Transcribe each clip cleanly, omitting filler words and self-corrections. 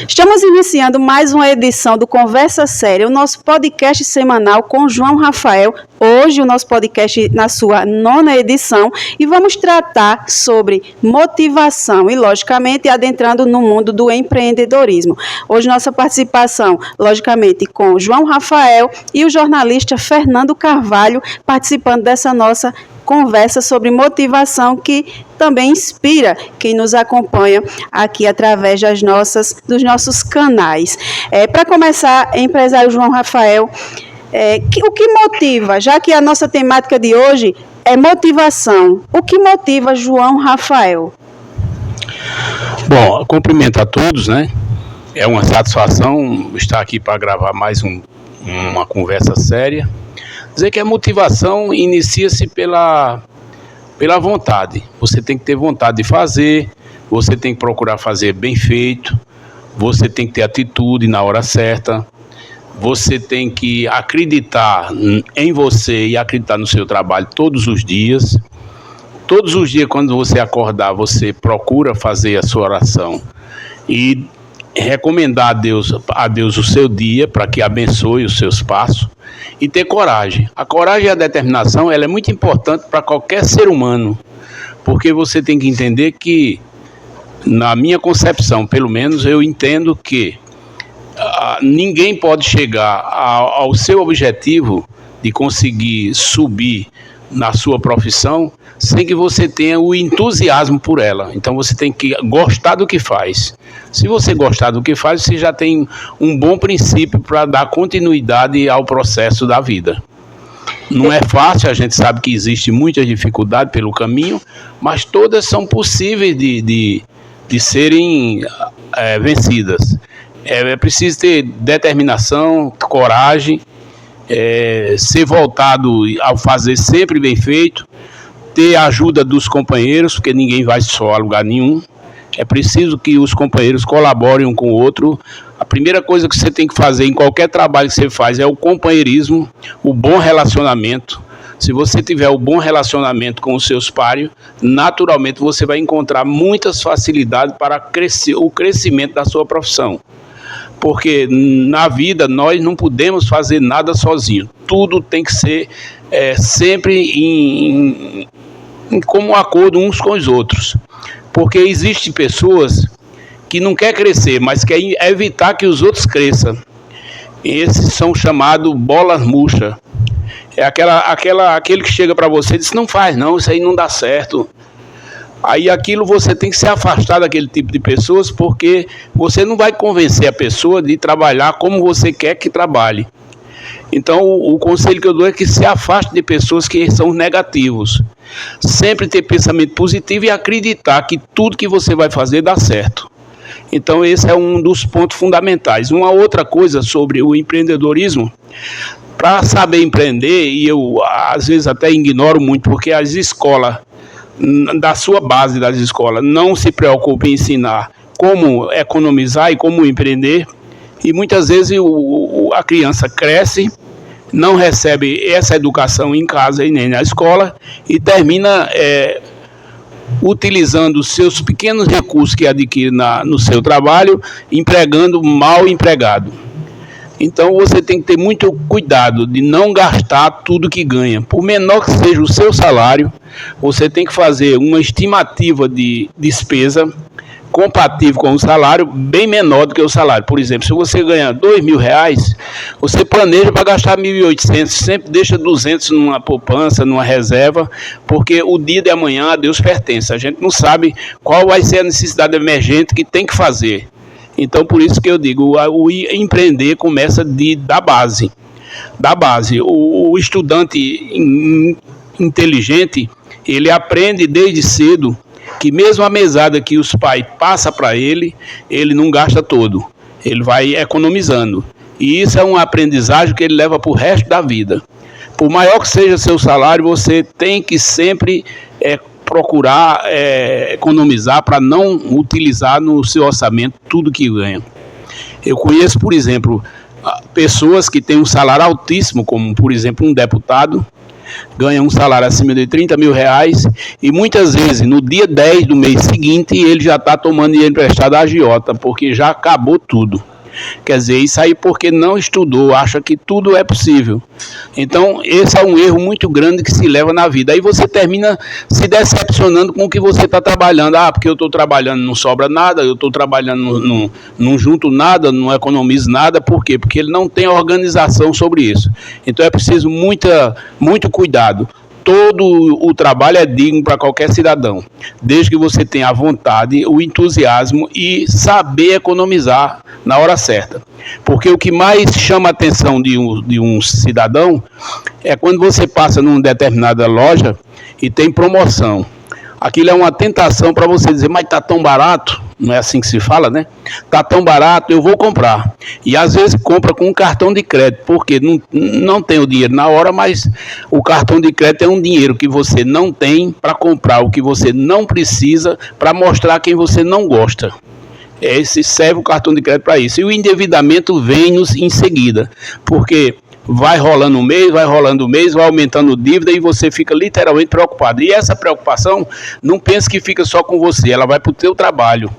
Estamos iniciando mais uma edição do Conversa Séria, o nosso podcast semanal com João Rafael. Hoje o nosso podcast na sua 9ª edição e vamos tratar sobre motivação e, logicamente, adentrando no mundo do empreendedorismo. Hoje nossa participação, logicamente, com João Rafael e o jornalista Fernando Carvalho, participando dessa nossa conversa sobre motivação que também inspira quem nos acompanha aqui através dos nossos canais. Para começar, empresário João Rafael, o que motiva, já que a nossa temática de hoje é motivação, o que motiva João Rafael? Bom, cumprimento a todos, né? É uma satisfação estar aqui para gravar mais uma conversa séria. Dizer que a motivação inicia-se pela vontade. Você tem que ter vontade de fazer, você tem que procurar fazer bem feito, você tem que ter atitude na hora certa, você tem que acreditar em você e acreditar no seu trabalho todos os dias. Todos os dias, quando você acordar, você procura fazer a sua oração e recomendar a Deus o seu dia para que abençoe os seus passos e ter coragem. A coragem e a determinação, ela é muito importante para qualquer ser humano, porque você tem que entender que, na minha concepção, pelo menos, eu entendo que ninguém pode chegar ao seu objetivo de conseguir subir na sua profissão sem que você tenha o entusiasmo por ela. Então você tem que gostar do que faz. Se você gostar do que faz, você já tem um bom princípio para dar continuidade ao processo da vida. Não é fácil, a gente sabe que existe muita dificuldade pelo caminho, mas todas são possíveis de serem vencidas. É preciso ter determinação, coragem, ser voltado ao fazer sempre bem feito, ter a ajuda dos companheiros, porque ninguém vai só a lugar nenhum. É preciso que os companheiros colaborem um com o outro. A primeira coisa que você tem que fazer em qualquer trabalho que você faz é o companheirismo, o bom relacionamento. Se você tiver o bom relacionamento com os seus pares, naturalmente você vai encontrar muitas facilidades para o crescimento da sua profissão. Porque na vida nós não podemos fazer nada sozinho. Tudo tem que ser sempre em comum acordo uns com os outros. Porque existem pessoas que não querem crescer, mas querem evitar que os outros cresçam. Esses são chamados bolas murchas. É aquele que chega para você e diz, não faz não, isso aí não dá certo. Aí aquilo você tem que se afastar daquele tipo de pessoas, porque você não vai convencer a pessoa de trabalhar como você quer que trabalhe. Então o conselho que eu dou é que se afaste de pessoas que são negativos. Sempre ter pensamento positivo e acreditar que tudo que você vai fazer dá certo. Então esse é um dos pontos fundamentais. Uma outra coisa sobre o empreendedorismo, para saber empreender, e eu às vezes até ignoro muito, porque as escolas, da sua base das escolas, não se preocupa em ensinar como economizar e como empreender, e muitas vezes a criança cresce, não recebe essa educação em casa e nem na escola, e termina utilizando os seus pequenos recursos que adquire no seu trabalho, empregando mal empregado. Então você tem que ter muito cuidado de não gastar tudo que ganha. Por menor que seja o seu salário, você tem que fazer uma estimativa de despesa compatível com o salário, bem menor do que o salário. Por exemplo, se você ganha R$2.000, você planeja para gastar 1.800, sempre deixa 200 numa poupança, numa reserva, porque o dia de amanhã a Deus pertence. A gente não sabe qual vai ser a necessidade emergente que tem que fazer. Então, por isso que eu digo, o empreender começa da base. Da base. O estudante inteligente, ele aprende desde cedo que mesmo a mesada que os pais passam para ele não gasta todo. Ele vai economizando. E isso é uma aprendizagem que ele leva para o resto da vida. Por maior que seja seu salário, você tem que sempre procurar economizar para não utilizar no seu orçamento tudo que ganha. Eu conheço, por exemplo, pessoas que têm um salário altíssimo, como, por exemplo, um deputado, ganha um salário acima de 30 mil reais e muitas vezes no dia 10 do mês seguinte ele já está tomando dinheiro emprestado da agiota, porque já acabou tudo. Quer dizer, isso aí porque não estudou, acha que tudo é possível. Então, esse é um erro muito grande que se leva na vida. Aí você termina se decepcionando com o que você está trabalhando. Ah, porque eu estou trabalhando, não sobra nada, eu estou trabalhando, não junto nada, não economizo nada. Por quê? Porque ele não tem organização sobre isso. Então, é preciso muito cuidado. Todo o trabalho é digno para qualquer cidadão, desde que você tenha a vontade, o entusiasmo e saber economizar na hora certa. Porque o que mais chama a atenção de um cidadão é quando você passa numa determinada loja e tem promoção. Aquilo é uma tentação para você dizer, mas está tão barato, não é assim que se fala, né? Está tão barato, eu vou comprar. E às vezes compra com um cartão de crédito, porque não tem o dinheiro na hora, mas o cartão de crédito é um dinheiro que você não tem para comprar o que você não precisa, para mostrar quem você não gosta. Esse serve o cartão de crédito para isso. E o endividamento vem-nos em seguida, porque vai rolando o mês, vai aumentando dívida e você fica literalmente preocupado. E essa preocupação, não pense que fica só com você, ela vai para o teu trabalho.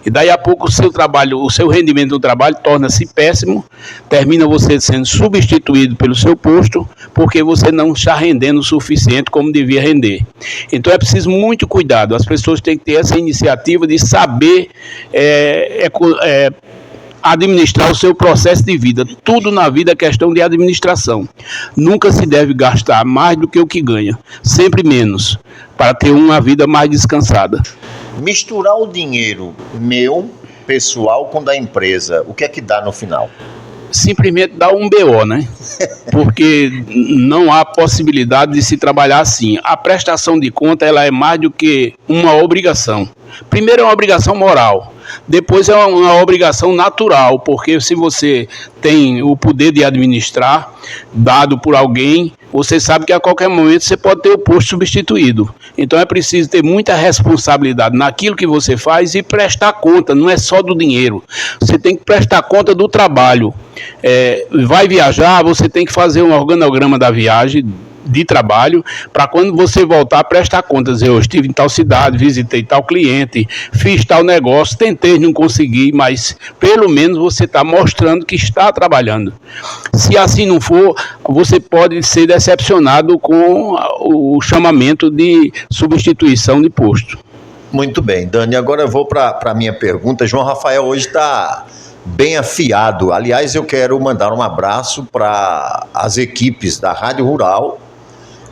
E daí a pouco o seu rendimento do trabalho torna-se péssimo, termina você sendo substituído pelo seu posto, porque você não está rendendo o suficiente como devia render. Então é preciso muito cuidado, as pessoas têm que ter essa iniciativa de saber administrar o seu processo de vida. Tudo na vida é questão de administração. Nunca se deve gastar mais do que o que ganha, sempre menos, para ter uma vida mais descansada. Misturar o dinheiro meu, pessoal, com da empresa, o que é que dá no final? Simplesmente dá um BO, né? Porque não há possibilidade de se trabalhar assim. A prestação de conta, ela é mais do que uma obrigação. Primeiro é uma obrigação moral, depois é uma obrigação natural, porque se você tem o poder de administrar, dado por alguém, você sabe que a qualquer momento você pode ter o posto substituído. Então é preciso ter muita responsabilidade naquilo que você faz e prestar conta, não é só do dinheiro. Você tem que prestar conta do trabalho. Vai viajar, você tem que fazer um organograma da viagem, de trabalho, para quando você voltar, prestar contas. Eu estive em tal cidade, visitei tal cliente, fiz tal negócio, tentei, não consegui, mas pelo menos você está mostrando que está trabalhando. Se assim não for, você pode ser decepcionado com o chamamento de substituição de posto. Muito bem, Dani, agora eu vou para a minha pergunta. João Rafael hoje está bem afiado. Aliás, eu quero mandar um abraço para as equipes da Rádio Rural,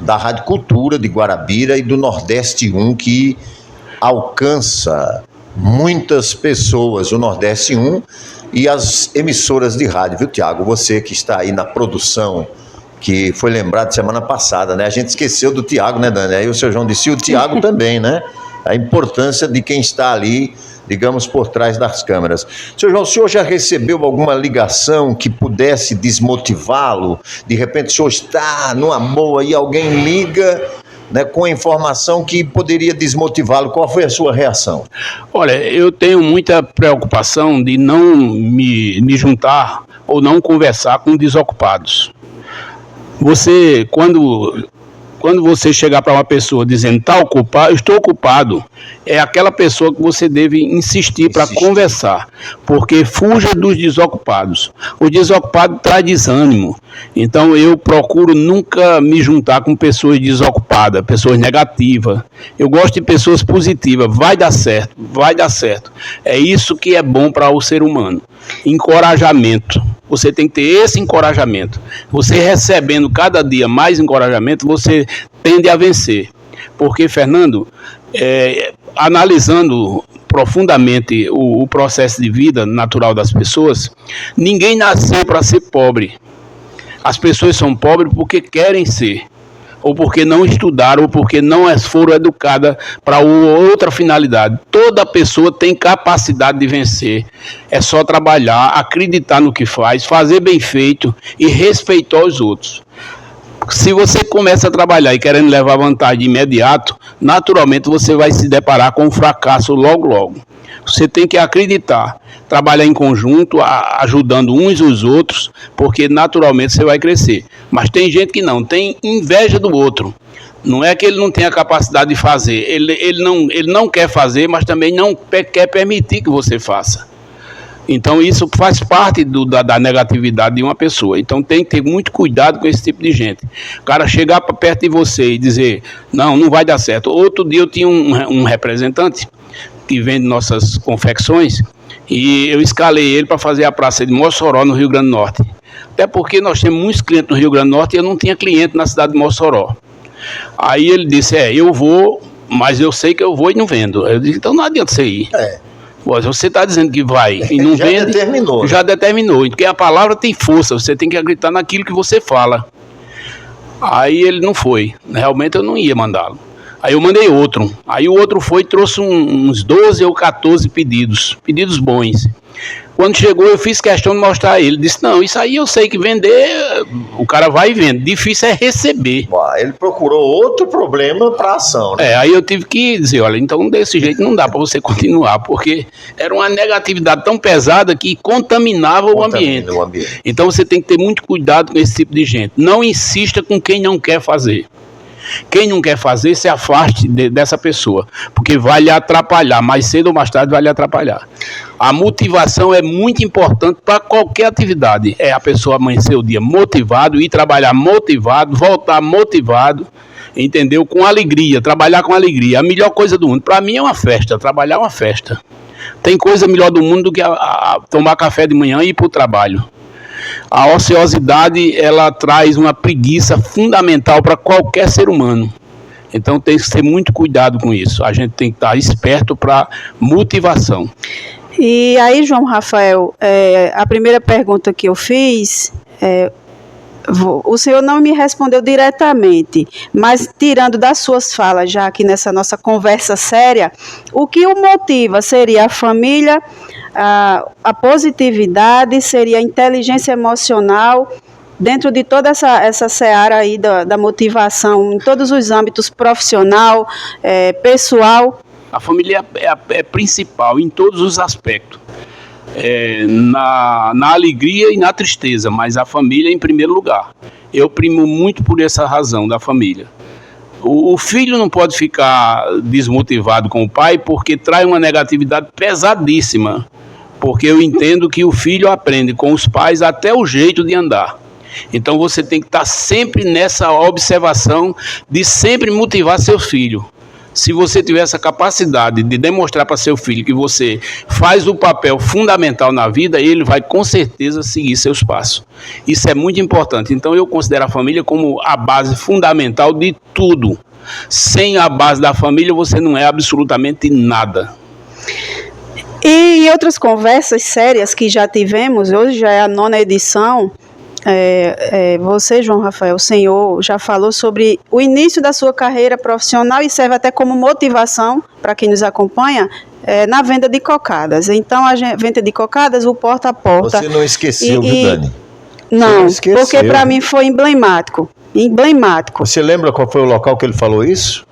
da Rádio Cultura de Guarabira e do Nordeste 1, que alcança muitas pessoas, o Nordeste 1 e as emissoras de rádio, viu, Tiago? Você que está aí na produção, que foi lembrado semana passada, né? A gente esqueceu do Tiago, né, Dani? Aí o seu João disse, e o Tiago também, né? A importância de quem está ali, digamos, por trás das câmeras. Seu João, o senhor já recebeu alguma ligação que pudesse desmotivá-lo? De repente o senhor está numa boa e alguém liga, né, com informação que poderia desmotivá-lo. Qual foi a sua reação? Olha, eu tenho muita preocupação de não me juntar ou não conversar com desocupados. Você, quando você chegar para uma pessoa dizendo, está ocupado, estou ocupado, é aquela pessoa que você deve insistir para conversar, porque fuja dos desocupados. O desocupado traz desânimo, então eu procuro nunca me juntar com pessoas desocupadas, pessoas negativas. Eu gosto de pessoas positivas, vai dar certo, vai dar certo. É isso que é bom para o ser humano. Encorajamento. Você tem que ter esse encorajamento. Você recebendo cada dia mais encorajamento, você tende a vencer. Porque, Fernando, analisando profundamente o processo de vida natural das pessoas, ninguém nasceu para ser pobre. As pessoas são pobres porque querem ser, ou porque não estudaram, ou porque não foram educadas para outra finalidade. Toda pessoa tem capacidade de vencer. É só trabalhar, acreditar no que faz, fazer bem feito e respeitar os outros. Se você começa a trabalhar e querendo levar vantagem de imediato, naturalmente você vai se deparar com um fracasso logo, logo. Você tem que acreditar, trabalhar em conjunto, ajudando uns os outros, porque naturalmente você vai crescer. Mas tem gente que não, tem inveja do outro. Não é que ele não tenha a capacidade de fazer, ele não quer fazer, mas também não quer permitir que você faça. Então isso faz parte da negatividade de uma pessoa. Então tem que ter muito cuidado com esse tipo de gente. O cara chegar para perto de você e dizer, não vai dar certo. Outro dia eu tinha um representante que vende nossas confecções e eu escalei ele para fazer a praça de Mossoró, no Rio Grande do Norte. Até porque nós temos muitos clientes no Rio Grande do Norte e eu não tinha cliente na cidade de Mossoró. Aí ele disse, eu vou, mas eu sei que eu vou e não vendo. Eu disse, então não adianta você ir. Pô, você está dizendo que vai e não vende, já determinou. Porque a palavra tem força, você tem que acreditar naquilo que você fala. Aí ele não foi, realmente eu não ia mandá-lo. Aí eu mandei outro. Aí o outro foi e trouxe uns 12 ou 14 pedidos bons. Quando chegou, eu fiz questão de mostrar a ele. Disse, não, isso aí eu sei que vender, o cara vai e vende. Difícil é receber. Ele procurou outro problema para ação, né? Aí eu tive que dizer, olha, então desse jeito não dá para você continuar, porque era uma negatividade tão pesada que contaminava o ambiente. Então você tem que ter muito cuidado com esse tipo de gente. Não insista com quem não quer fazer. Quem não quer fazer, se afaste dessa pessoa, porque vai lhe atrapalhar, mais cedo ou mais tarde vai lhe atrapalhar. A motivação é muito importante para qualquer atividade. É a pessoa amanhecer o dia motivado, ir trabalhar motivado, voltar motivado, entendeu? Com alegria, trabalhar com alegria. A melhor coisa do mundo, para mim é uma festa, trabalhar é uma festa. Tem coisa melhor do mundo do que tomar café de manhã e ir para o trabalho. A ociosidade, ela traz uma preguiça fundamental para qualquer ser humano. Então tem que ter muito cuidado com isso. A gente tem que estar esperto para motivação. E aí, João Rafael, a primeira pergunta que eu fiz, o senhor não me respondeu diretamente, mas tirando das suas falas, já aqui nessa nossa conversa séria, o que o motiva seria a família, a positividade, seria a inteligência emocional, dentro de toda essa seara aí da motivação, em todos os âmbitos, profissional, pessoal. A família é principal em todos os aspectos, na alegria e na tristeza, mas a família em primeiro lugar. Eu primo muito por essa razão da família. O filho não pode ficar desmotivado com o pai porque traz uma negatividade pesadíssima, porque eu entendo que o filho aprende com os pais até o jeito de andar. Então você tem que estar sempre nessa observação de sempre motivar seu filho. Se você tiver essa capacidade de demonstrar para seu filho que você faz o papel fundamental na vida, ele vai com certeza seguir seus passos. Isso é muito importante. Então eu considero a família como a base fundamental de tudo. Sem a base da família você não é absolutamente nada. E em outras conversas sérias que já tivemos, hoje já é a 9ª edição, você, João Rafael, o senhor já falou sobre o início da sua carreira profissional e serve até como motivação para quem nos acompanha na venda de cocadas. Então, a venda de cocadas, o porta a porta. Você não esqueceu, viu, Dani? Não, porque para mim foi emblemático. Você lembra qual foi o local que ele falou isso?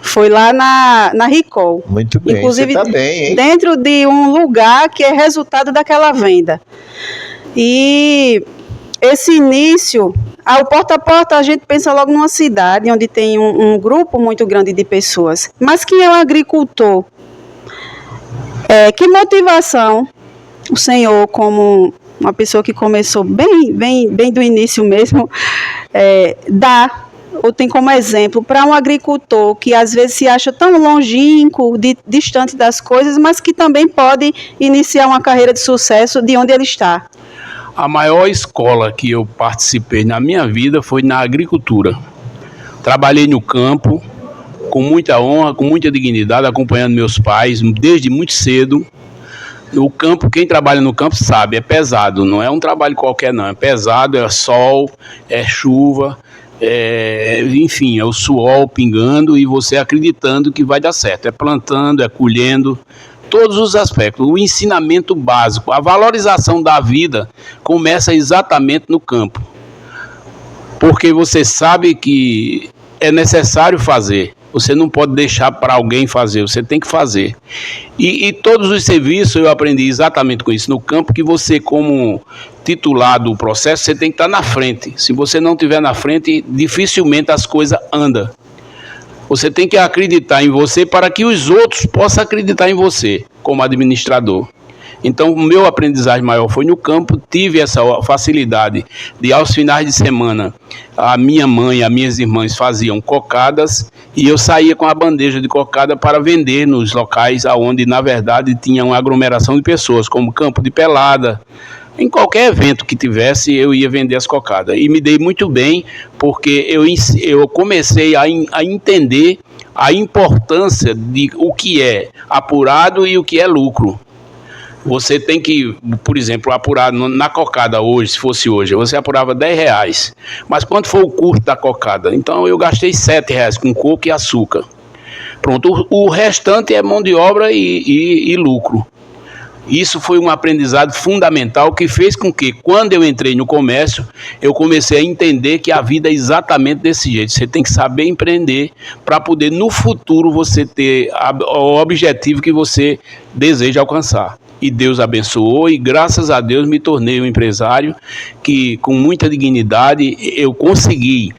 Foi lá na Ricol. Muito bem, inclusive, você tá bem, hein? Dentro de um lugar que é resultado daquela venda. E esse início, o porta a porta, a gente pensa logo numa cidade onde tem um grupo muito grande de pessoas. Mas quem é um agricultor? Que motivação o senhor, como uma pessoa que começou bem do início mesmo, dá ou tem como exemplo para um agricultor que às vezes se acha tão longínquo, distante das coisas, mas que também pode iniciar uma carreira de sucesso de onde ele está? A maior escola que eu participei na minha vida foi na agricultura. Trabalhei no campo, com muita honra, com muita dignidade, acompanhando meus pais desde muito cedo. O campo, quem trabalha no campo sabe, é pesado, não é um trabalho qualquer não, é pesado, é sol, é chuva, enfim, é o suor pingando e você acreditando que vai dar certo, é plantando, é colhendo, todos os aspectos. O ensinamento básico, a valorização da vida começa exatamente no campo, porque você sabe que é necessário fazer, Você não pode deixar para alguém fazer, você tem que fazer. E todos os serviços eu aprendi exatamente com isso no campo, que você, como titular do processo, você tem que estar na frente. Se você não estiver na frente, dificilmente as coisas andam. Você tem que acreditar em você para que os outros possam acreditar em você, como administrador. Então, o meu aprendizagem maior foi no campo. Tive essa facilidade de, aos finais de semana, a minha mãe e as minhas irmãs faziam cocadas e eu saía com a bandeja de cocada para vender nos locais onde, na verdade, tinha uma aglomeração de pessoas, como campo de pelada. Em qualquer evento que tivesse, eu ia vender as cocadas. E me dei muito bem, porque eu comecei a entender a importância de o que é apurado e o que é lucro. Você tem que, por exemplo, apurar na cocada hoje, se fosse hoje, você apurava R$10. Mas quanto foi o custo da cocada? Então eu gastei R$7 com coco e açúcar. Pronto, o restante é mão de obra e lucro. Isso foi um aprendizado fundamental que fez com que, quando eu entrei no comércio, eu comecei a entender que a vida é exatamente desse jeito. Você tem que saber empreender para poder, no futuro, você ter o objetivo que você deseja alcançar. E Deus abençoou e, graças a Deus, me tornei um empresário que, com muita dignidade, eu consegui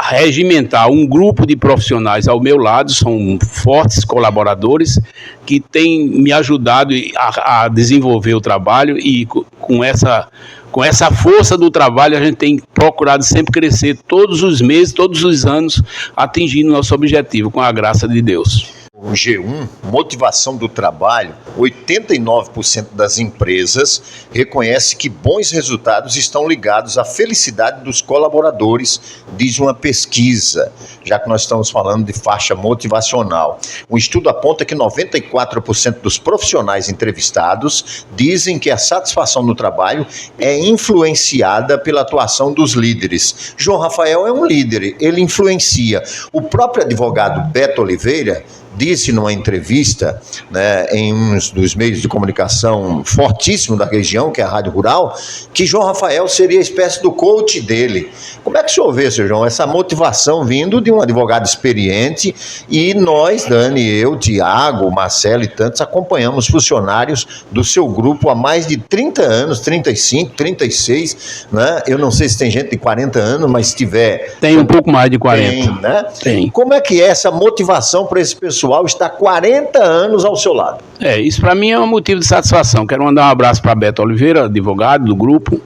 regimentar um grupo de profissionais ao meu lado. São fortes colaboradores que têm me ajudado a desenvolver o trabalho, e com essa força do trabalho a gente tem procurado sempre crescer todos os meses, todos os anos, atingindo nosso objetivo, com a graça de Deus. O G1, motivação do trabalho, 89% das empresas reconhece que bons resultados estão ligados à felicidade dos colaboradores, diz uma pesquisa, já que nós estamos falando de faixa motivacional. O estudo aponta que 94% dos profissionais entrevistados dizem que a satisfação no trabalho é influenciada pela atuação dos líderes. João Rafael é um líder, ele influencia. O próprio advogado Beto Oliveira disse numa entrevista, né, em um dos meios de comunicação fortíssimo da região, que é a Rádio Rural, que João Rafael seria a espécie do coach dele. Como é que o senhor vê, seu João, essa motivação vindo de um advogado experiente? E nós, Dani, eu, Tiago, Marcelo e tantos, acompanhamos funcionários do seu grupo há mais de 30 anos, 35, 36, né? Eu não sei se tem gente de 40 anos, mas se tiver... Tem um pouco mais de 40. Tem, né? Tem. Como é que é essa motivação para esse pessoal está 40 anos ao seu lado? Isso para mim é um motivo de satisfação. Quero mandar um abraço para Beto Oliveira, advogado do grupo,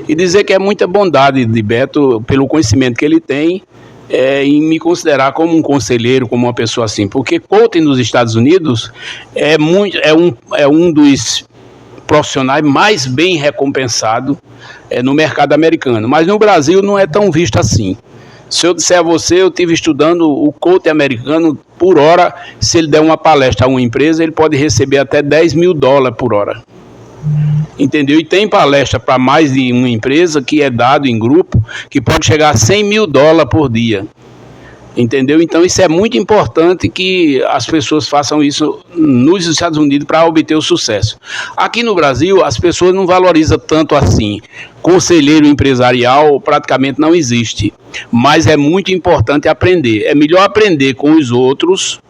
e dizer que é muita bondade de Beto pelo conhecimento que ele tem em me considerar como um conselheiro, como uma pessoa assim, porque coaching nos Estados Unidos é um dos profissionais mais bem recompensado no mercado americano, mas no Brasil não é tão visto assim. Se eu disser a você, eu estive estudando o coach americano por hora. Se ele der uma palestra a uma empresa, ele pode receber até $10 mil por hora. Entendeu? E tem palestra para mais de uma empresa que é dado em grupo, que pode chegar a $100 mil por dia. Entendeu? Então isso é muito importante que as pessoas façam isso nos Estados Unidos para obter o sucesso. Aqui no Brasil as pessoas não valorizam tanto assim. Conselheiro empresarial praticamente não existe, mas é muito importante aprender. É melhor aprender com os outros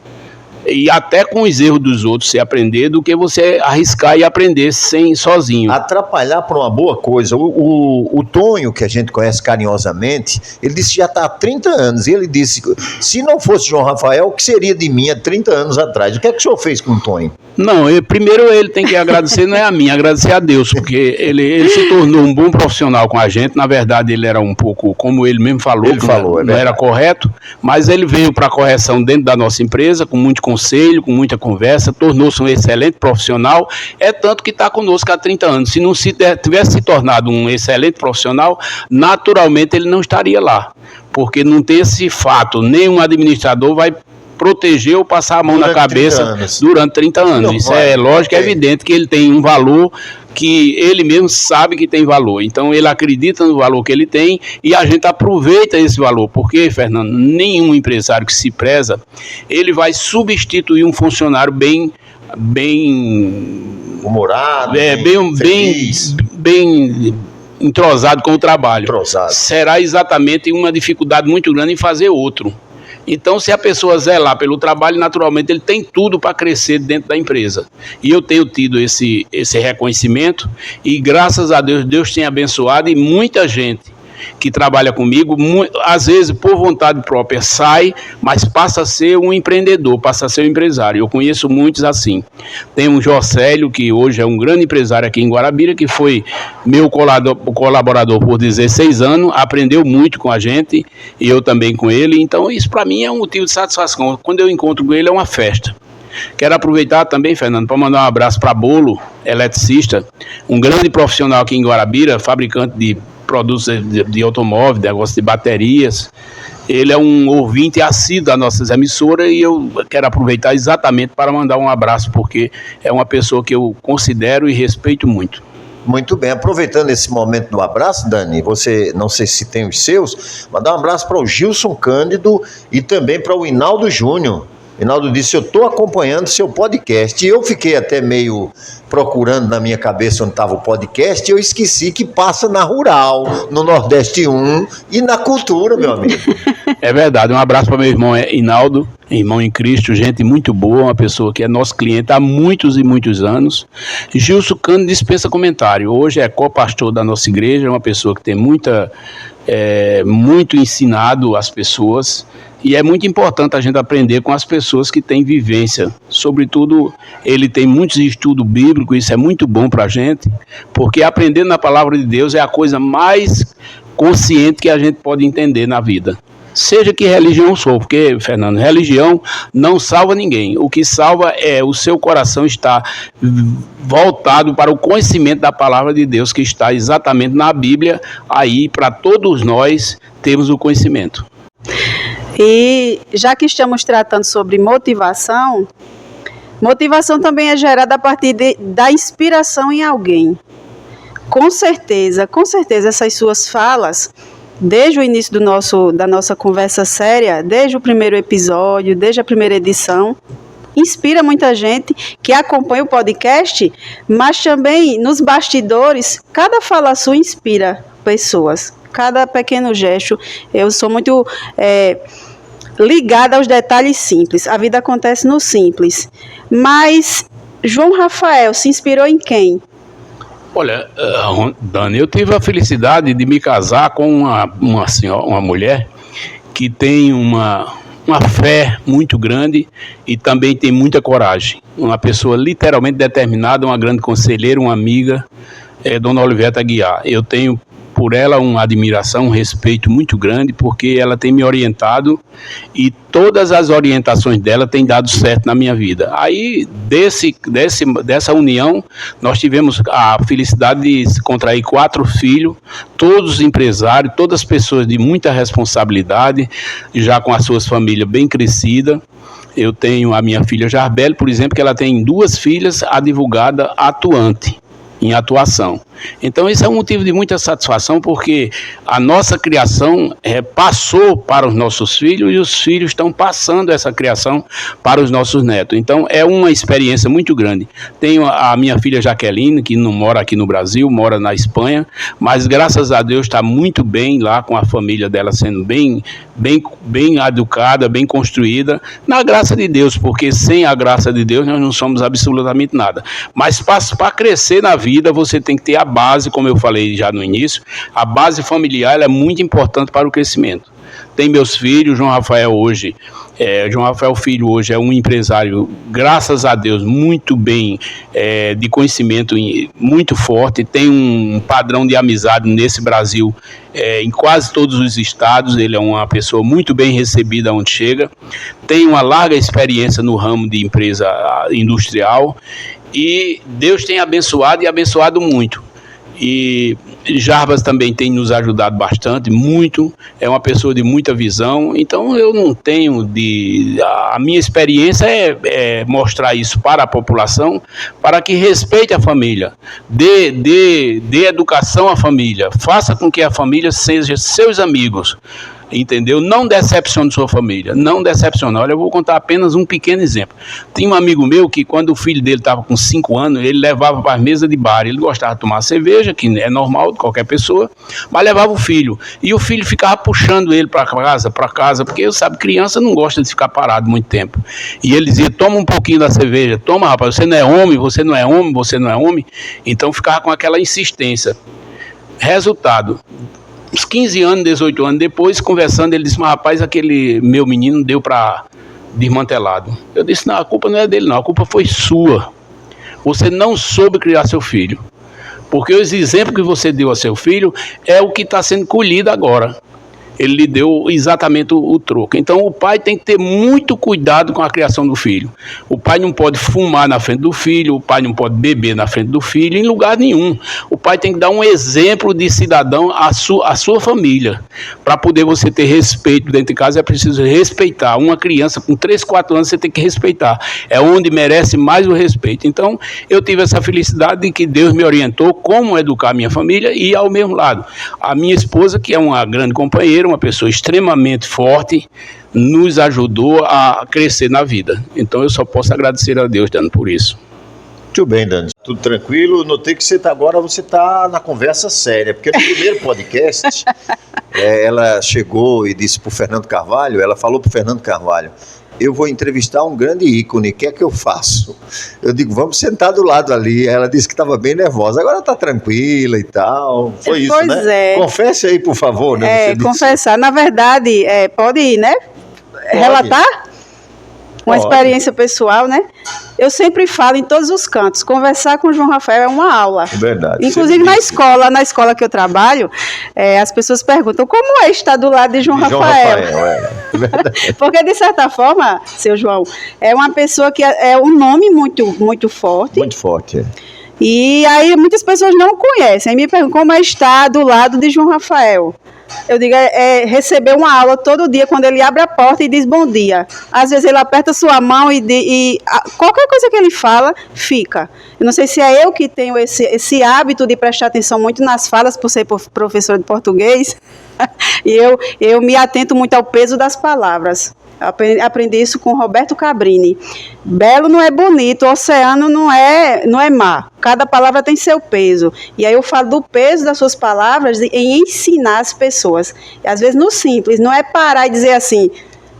e até com os erros dos outros você aprender, do que você arriscar e aprender sozinho. Atrapalhar por uma boa coisa. O Tonho, que a gente conhece carinhosamente, ele disse que já está há 30 anos, e ele disse, se não fosse João Rafael, o que seria de mim há 30 anos atrás? O que é que o senhor fez com o Tonho? Não, primeiro ele tem que agradecer, não é a mim, agradecer a Deus, porque ele se tornou um bom profissional com a gente. Na verdade ele era um pouco, como ele mesmo falou, não era correto, mas ele veio para a correção dentro da nossa empresa, com muito conselho, com muita conversa, tornou-se um excelente profissional, é tanto que está conosco há 30 anos. Se não tivesse se tornado um excelente profissional, naturalmente ele não estaria lá, porque não tem esse fato, nenhum administrador vai proteger ou passar a mão na cabeça durante 30 anos. Não, isso é lógico, é evidente que ele tem um valor que ele mesmo sabe que tem valor. Então ele acredita no valor que ele tem e a gente aproveita esse valor. Porque, Fernando, nenhum empresário que se preza, ele vai substituir um funcionário bem humorado, bem entrosado com o trabalho. Será exatamente uma dificuldade muito grande em fazer outro. Então, se a pessoa zelar pelo trabalho, naturalmente ele tem tudo para crescer dentro da empresa. E eu tenho tido esse reconhecimento e, graças a Deus, Deus tem abençoado e muita gente que trabalha comigo, às vezes por vontade própria sai, mas passa a ser um empreendedor, passa a ser um empresário. Eu conheço muitos assim. Tem um Jocélio, que hoje é um grande empresário aqui em Guarabira, que foi meu colaborador por 16 anos, aprendeu muito com a gente e eu também com ele. Então isso para mim é um motivo de satisfação. Quando eu encontro com ele é uma festa. Quero aproveitar também, Fernando, para mandar um abraço para Bolo, eletricista, um grande profissional aqui em Guarabira, fabricante de produtos de automóvel, negócio de baterias. Ele é um ouvinte assíduo das nossas emissoras e eu quero aproveitar exatamente para mandar um abraço, porque é uma pessoa que eu considero e respeito muito. Muito bem, aproveitando esse momento do abraço, Dani, você, não sei se tem os seus, mandar um abraço para o Gilson Cândido e também para o Hinaldo Júnior. Hinaldo disse, eu estou acompanhando seu podcast, e eu fiquei até meio procurando na minha cabeça onde estava o podcast, e eu esqueci que passa na Rural, no Nordeste 1 e na Cultura, meu amigo. É verdade, um abraço para meu irmão Hinaldo, irmão em Cristo, gente muito boa, uma pessoa que é nosso cliente há muitos e muitos anos. Gilson Cândido dispensa comentário, hoje é co-pastor da nossa igreja, é uma pessoa que tem muito ensinado às pessoas, e é muito importante a gente aprender com as pessoas que têm vivência. Sobretudo, ele tem muitos estudos bíblicos, isso é muito bom para a gente, porque aprendendo na palavra de Deus é a coisa mais consciente que a gente pode entender na vida. Seja que religião for, porque, Fernando, religião não salva ninguém. O que salva é o seu coração estar voltado para o conhecimento da palavra de Deus, que está exatamente na Bíblia, aí para todos nós temos o conhecimento. E já que estamos tratando sobre motivação, motivação também é gerada a partir da inspiração em alguém. Com certeza, essas suas falas, desde o início da nossa conversa séria, desde o primeiro episódio, desde a primeira edição, inspira muita gente que acompanha o podcast, mas também nos bastidores, cada fala sua inspira pessoas. Cada pequeno gesto, eu sou muito ligada aos detalhes simples. A vida acontece no simples. Mas João Rafael se inspirou em quem? Olha, Dani, eu tive a felicidade de me casar com uma mulher que tem uma fé muito grande e também tem muita coragem. Uma pessoa literalmente determinada, uma grande conselheira, uma amiga, Dona Oliveta Aguiar. Eu tenho por ela uma admiração, um respeito muito grande, porque ela tem me orientado e todas as orientações dela têm dado certo na minha vida. Aí, dessa união, nós tivemos a felicidade de contrair 4 filhos, todos empresários, todas pessoas de muita responsabilidade, já com as suas famílias bem crescidas. Eu tenho a minha filha Jarbele, por exemplo, que ela tem 2 filhas advogada atuante, em atuação. Então isso é um motivo de muita satisfação, porque a nossa criação passou para os nossos filhos e os filhos estão passando essa criação para os nossos netos. Então é uma experiência muito grande. Tenho a minha filha Jaqueline, que não mora aqui no Brasil, mora na Espanha, mas graças a Deus está muito bem lá com a família dela, sendo bem educada, bem construída, na graça de Deus, porque sem a graça de Deus nós não somos absolutamente nada. Mas para crescer na vida você tem que ter a base, como eu falei já no início, a base familiar ela é muito importante para o crescimento. Tem meus filhos, João Rafael Filho hoje é um empresário, graças a Deus, muito bem, de conhecimento muito forte, tem um padrão de amizade nesse Brasil, em quase todos os estados. Ele é uma pessoa muito bem recebida onde chega, tem uma larga experiência no ramo de empresa industrial e Deus tem abençoado e abençoado muito. E Jarbas também tem nos ajudado bastante, muito, é uma pessoa de muita visão, então eu não tenho a minha experiência é mostrar isso para a população, para que respeite a família, dê educação à família, faça com que a família seja seus amigos. entendeu? Não decepcione sua família, não decepcione. Olha, eu vou contar apenas um pequeno exemplo. Tinha um amigo meu que quando o filho dele estava com 5 anos, ele levava para as mesas de bar, ele gostava de tomar cerveja, que é normal de qualquer pessoa, mas levava o filho, e o filho ficava puxando ele para casa, porque sabe, criança não gosta de ficar parado muito tempo, e ele dizia, toma um pouquinho da cerveja, toma rapaz, você não é homem, você não é homem, você não é homem, então ficava com aquela insistência. Resultado, uns 15 anos, 18 anos depois, conversando, ele disse, mas rapaz, aquele meu menino deu para desmantelado. Eu disse, não, a culpa não é dele não, a culpa foi sua. Você não soube criar seu filho. Porque os exemplos que você deu a seu filho é o que está sendo colhido agora. Ele lhe deu exatamente o troco. Então o pai tem que ter muito cuidado com a criação do filho. O pai não pode fumar na frente do filho, o pai não pode beber na frente do filho, em lugar nenhum. O pai tem que dar um exemplo de cidadão à sua família. Para poder você ter respeito dentro de casa, é preciso respeitar. Uma criança com 3, 4 anos você tem que respeitar. É onde merece mais o respeito. Então eu tive essa felicidade de que Deus me orientou como educar a minha família e ao mesmo lado. A minha esposa, que é uma grande companheira, uma pessoa extremamente forte, nos ajudou a crescer na vida. Então eu só posso agradecer a Deus, Dani, por isso. Muito bem, Dani. Tudo tranquilo? Notei que agora você está na conversa séria, porque no primeiro podcast ela chegou e disse para o Fernando Carvalho, ela falou para o Fernando Carvalho, eu vou entrevistar um grande ícone, o que é que eu faço? Eu digo, vamos sentar do lado ali. Ela disse que estava bem nervosa, agora está tranquila e tal. Foi isso, pois né? É. Confesse aí, por favor. Né? Confessar. Na verdade, pode ir, né? Pode. Relatar? Uma experiência pessoal, né? Eu sempre falo em todos os cantos, conversar com o João Rafael é uma aula. Verdade. Inclusive na escola que eu trabalho, as pessoas perguntam, como é estar do lado de João Rafael? Verdade. Porque, de certa forma, seu João, é uma pessoa que é um nome muito, muito forte. Muito forte, E aí muitas pessoas não conhecem. Aí me perguntam, como é estar do lado de João Rafael? Eu digo, receber uma aula todo dia, quando ele abre a porta e diz bom dia. Às vezes ele aperta sua mão e qualquer coisa que ele fala, fica. Eu não sei se é eu que tenho esse hábito de prestar atenção muito nas falas, por ser professora de português, e eu me atento muito ao peso das palavras. Aprendi isso com Roberto Cabrini. Belo não é bonito, oceano não é mar. Cada palavra tem seu peso. E aí eu falo do peso das suas palavras em ensinar as pessoas. E às vezes no simples, não é parar e dizer assim,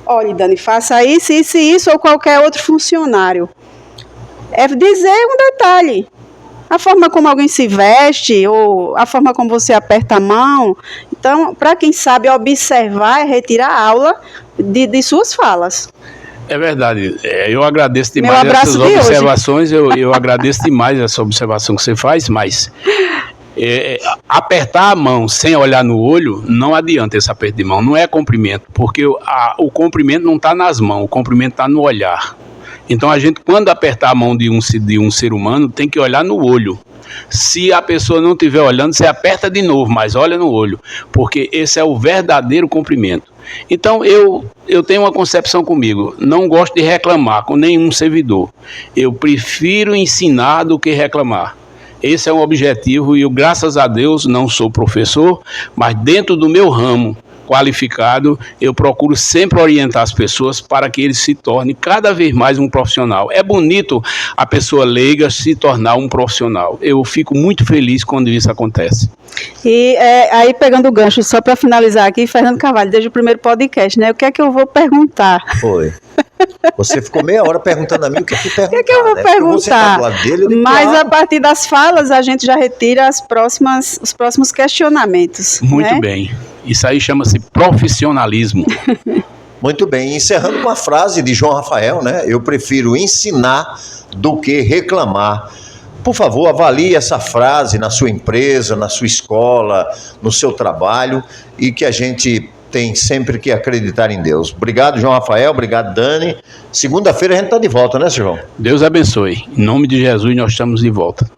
olha, Dani, faça isso, isso e isso, ou qualquer outro funcionário. É dizer um detalhe. A forma como alguém se veste, ou a forma como você aperta a mão. Então, para quem sabe observar, é retirar a aula de suas falas. É verdade. Eu agradeço demais essas observações. Eu agradeço demais essa observação que você faz, mas apertar a mão sem olhar no olho, não adianta esse aperto de mão. Não é cumprimento, porque o cumprimento não está nas mãos, o cumprimento está no olhar. Então a gente, quando apertar a mão de um ser humano, tem que olhar no olho. Se a pessoa não estiver olhando, você aperta de novo, mas olha no olho, porque esse é o verdadeiro cumprimento. Então eu tenho uma concepção comigo, não gosto de reclamar com nenhum servidor. Eu prefiro ensinar do que reclamar. Esse é um objetivo e eu, graças a Deus, não sou professor, mas dentro do meu ramo qualificado, eu procuro sempre orientar as pessoas para que eles se tornem cada vez mais um profissional. É bonito a pessoa leiga se tornar um profissional. Eu fico muito feliz quando isso acontece. E aí, pegando o gancho, só para finalizar aqui, Fernando Carvalho, desde o primeiro podcast, né? O que é que eu vou perguntar? Foi. Você ficou meia hora perguntando a mim o que é que perguntar. O que é que eu vou perguntar? Você tá do lado dele, mas a partir das falas, a gente já retira os próximos questionamentos. Muito bem. Isso aí chama-se profissionalismo. Muito bem. Encerrando com a frase de João Rafael, né? Eu prefiro ensinar do que reclamar. Por favor, avalie essa frase na sua empresa, na sua escola, no seu trabalho, e que a gente tem sempre que acreditar em Deus. Obrigado, João Rafael. Obrigado, Dani. Segunda-feira a gente está de volta, né, João? Deus abençoe. Em nome de Jesus, nós estamos de volta.